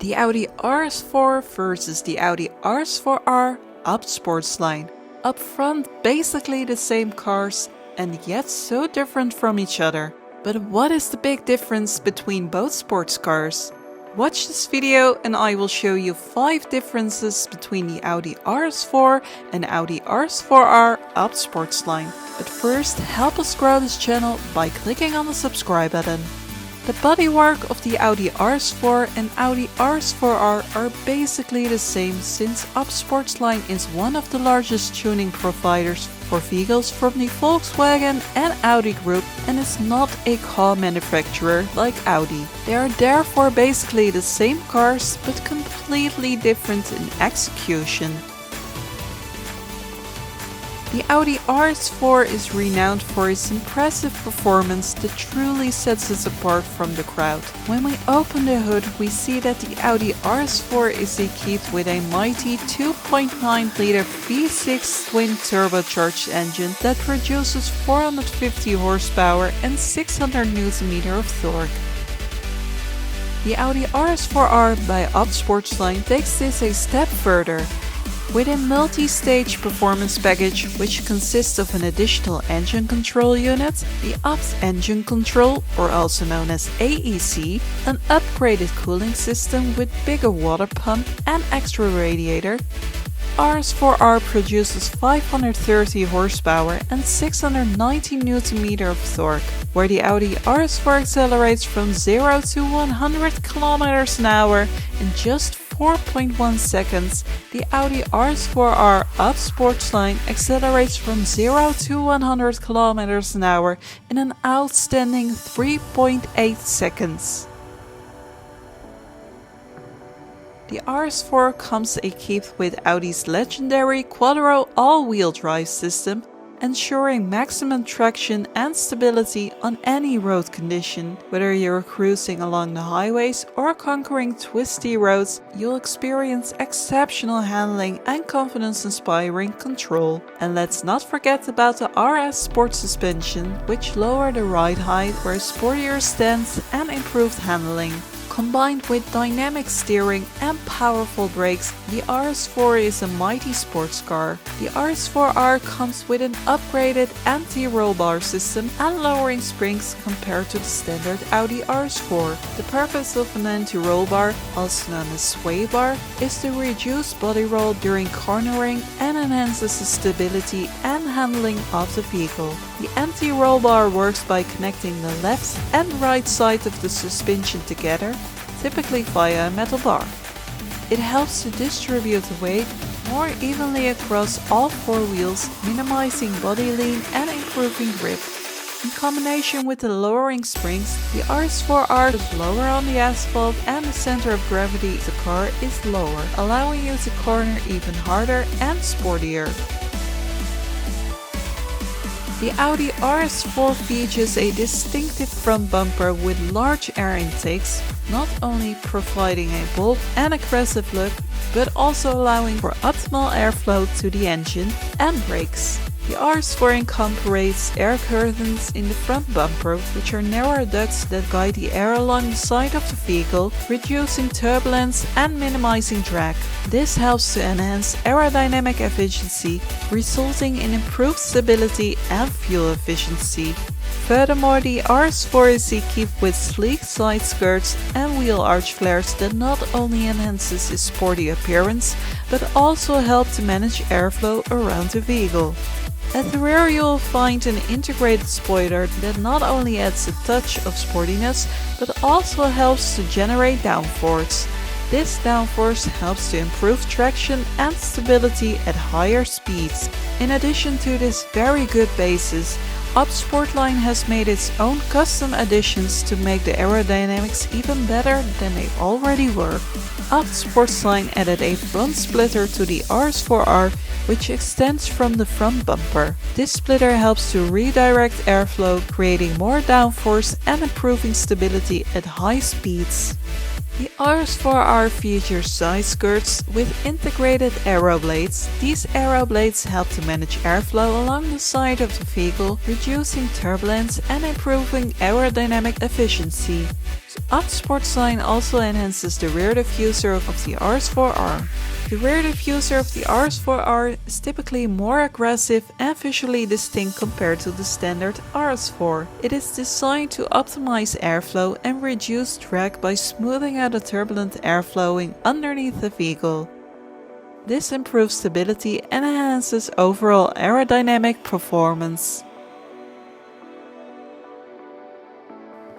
The Audi RS4 versus the Audi RS4-R ABT Sportsline. Up front, basically the same cars, and yet so different from each other. But what is the big difference between both sports cars? Watch this video and I will show you 5 differences between the Audi RS4 and Audi RS4-R ABT Sportsline. But first, help us grow this channel by clicking on the subscribe button. The bodywork of the Audi RS4 and Audi RS4-R are basically the same, since ABT Sportsline is one of the largest tuning providers for vehicles from the Volkswagen and Audi group and is not a car manufacturer like Audi. They are therefore basically the same cars but completely different in execution. The Audi RS4 is renowned for its impressive performance that truly sets it apart from the crowd. When we open the hood, we see that the Audi RS4 is equipped with a mighty 2.9-liter V6 twin turbocharged engine that produces 450 horsepower and 600 Nm of torque. The Audi RS4-R by ABT Sportsline takes this a step further. With a multi-stage performance package, which consists of an additional engine control unit, the ABT engine control, or also known as AEC, an upgraded cooling system with bigger water pump and extra radiator, RS4-R produces 530 horsepower and 690 Nm of torque, where the Audi RS4 accelerates from 0 to 100 km an hour in just 4.1 seconds. The Audi RS4-R ABT Sportsline accelerates from 0 to 100 km an hour in an outstanding 3.8 seconds. The RS4 comes equipped with Audi's legendary Quattro all-wheel drive system, ensuring maximum traction and stability on any road condition. Whether you're cruising along the highways or conquering twisty roads, you'll experience exceptional handling and confidence-inspiring control. And let's not forget about the RS Sport suspension, which lower the ride height for a sportier stance and improved handling. Combined with dynamic steering and powerful brakes, the RS4 is a mighty sports car. The RS4-R comes with an upgraded anti-roll bar system and lowering springs compared to the standard Audi RS4. The purpose of an anti-roll bar, also known as sway bar, is to reduce body roll during cornering and enhances the stability and handling of the vehicle. The anti-roll bar works by connecting the left and right side of the suspension together, typically via a metal bar. It helps to distribute the weight more evenly across all 4 wheels, minimizing body lean and improving grip. In combination with the lowering springs, the RS4-R is lower on the asphalt and the center of gravity of the car is lower, allowing you to corner even harder and sportier. The Audi RS4 features a distinctive front bumper with large air intakes, not only providing a bold and aggressive look, but also allowing for optimal airflow to the engine and brakes. The RS4 incorporates air curtains in the front bumper, which are narrow ducts that guide the air along the side of the vehicle, reducing turbulence and minimizing drag. This helps to enhance aerodynamic efficiency, resulting in improved stability and fuel efficiency. Furthermore, the RS4 is equipped with sleek side skirts and wheel arch flares that not only enhances its sporty appearance, but also help to manage airflow around the vehicle. At the rear you'll find an integrated spoiler that not only adds a touch of sportiness, but also helps to generate downforce. This downforce helps to improve traction and stability at higher speeds. In addition to this very good basis, ABT Sportsline has made its own custom additions to make the aerodynamics even better than they already were. ABT Sportsline added a front splitter to the RS4-R, which extends from the front bumper. This splitter helps to redirect airflow, creating more downforce and improving stability at high speeds. The RS4-R features side skirts with integrated aero blades. These aero blades help to manage airflow along the side of the vehicle, reducing turbulence and improving aerodynamic efficiency. ABT Sportsline also enhances the rear diffuser of the RS4-R. The rear diffuser of the RS4-R is typically more aggressive and visually distinct compared to the standard RS4. It is designed to optimize airflow and reduce drag by smoothing out the turbulent air flowing underneath the vehicle. This improves stability and enhances overall aerodynamic performance.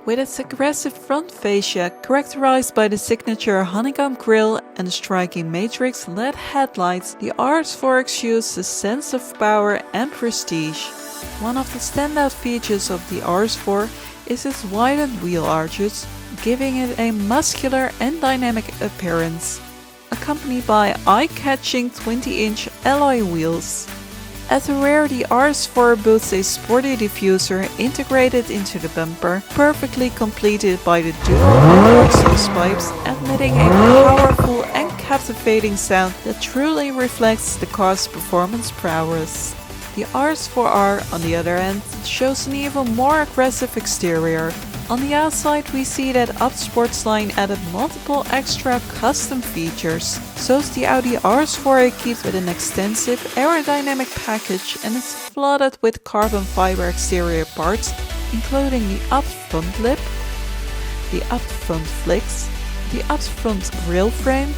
With its aggressive front fascia, characterized by the signature honeycomb grille and the striking matrix LED headlights, the RS4 exudes a sense of power and prestige. One of the standout features of the RS4 is its widened wheel arches, giving it a muscular and dynamic appearance, accompanied by eye-catching 20-inch alloy wheels. At the rear, the RS4 boasts a sporty diffuser integrated into the bumper, perfectly completed by the dual exhaust pipes, emitting a powerful and captivating sound that truly reflects the car's performance prowess. The RS4-R, on the other hand, shows an even more aggressive exterior. On the outside, we see that ABT Sportsline added multiple extra custom features. So is the Audi RS4 equipped with an extensive aerodynamic package and is flooded with carbon fiber exterior parts, including the ABT front lip, the ABT front flicks, the ABT front grille frame,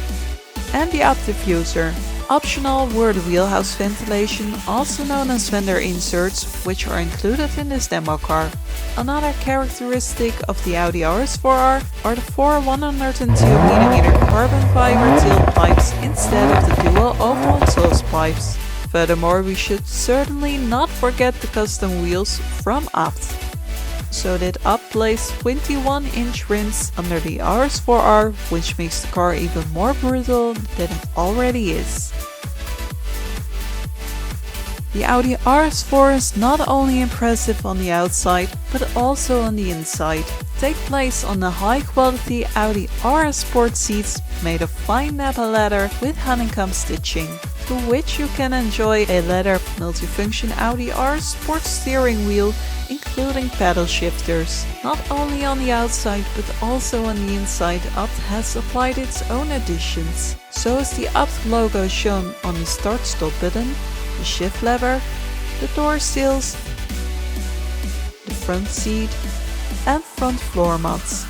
and the ABT diffuser. Optional were the wheelhouse ventilation, also known as fender inserts, which are included in this demo car. Another characteristic of the Audi RS4-R are the four 102mm carbon fiber tailpipes instead of the dual oval exhaust pipes. Furthermore, we should certainly not forget the custom wheels from ABT. So that ABT placed 21-inch rims under the RS4-R, which makes the car even more brutal than it already is. The Audi RS4 is not only impressive on the outside, but also on the inside. Take place on the high-quality Audi RS Sport seats made of fine Nappa leather with honeycomb stitching, to which you can enjoy a leather multifunction Audi RS Sport steering wheel, including paddle shifters. Not only on the outside, but also on the inside, ABT has applied its own additions. So is the ABT logo shown on the start-stop button, the shift lever, the door seals, the front seat, and front floor mats.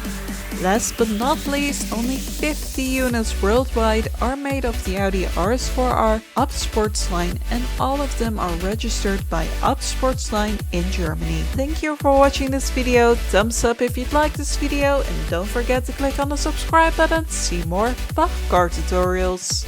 Last but not least, only 50 units worldwide are made of the Audi RS4-R ABT Sportsline, and all of them are registered by ABT Sportsline in Germany. Thank you for watching this video, thumbs up if you'd like this video, and don't forget to click on the subscribe button to see more VAG Car Tutorials.